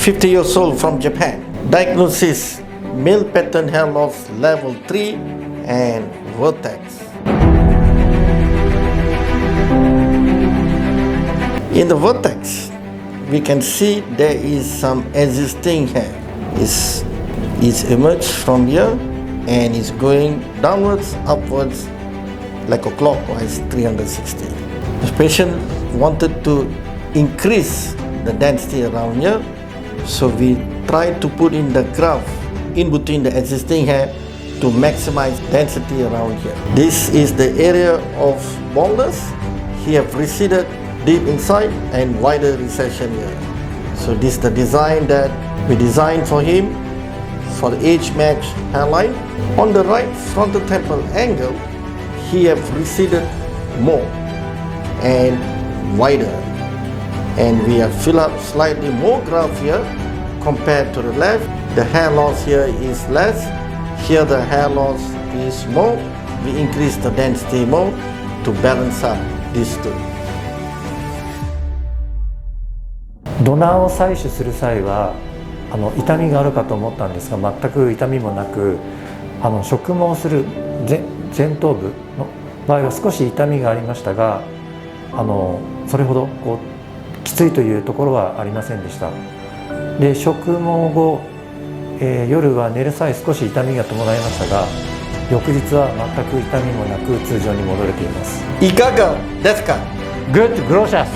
50 years old from Japan. Diagnosis: male pattern hair loss level 3 and Vertex. In the Vertex, we can see there is some existing hair. It's emerged from here and is going downwards, upwards, like a clockwise 360. The patient wanted to increase the density around here, so we tried to put in the graft in between the existing hair to maximize density around here. This is the area of baldness. He have receded deep inside and wider recession here. So this is the design that we designed for him for the age-matched hairline. On the right frontal temple angle, he have receded more and wider, and we have filled up slightly more graft here compared to the left. The hair loss here is less, here the hair loss is more. We increase the density more to balance up these two. ドナーを採取する際は痛みがあるかと思ったんですが、全く痛みもなく、植毛する前頭部の場合は少し痛みがありましたが、それほどきついというところはありませんでした。で、植毛後、夜は寝る際少し痛みが伴いましたが、翌日は全く痛みもなく通常に戻れています。いかがですか？ Good Glojas!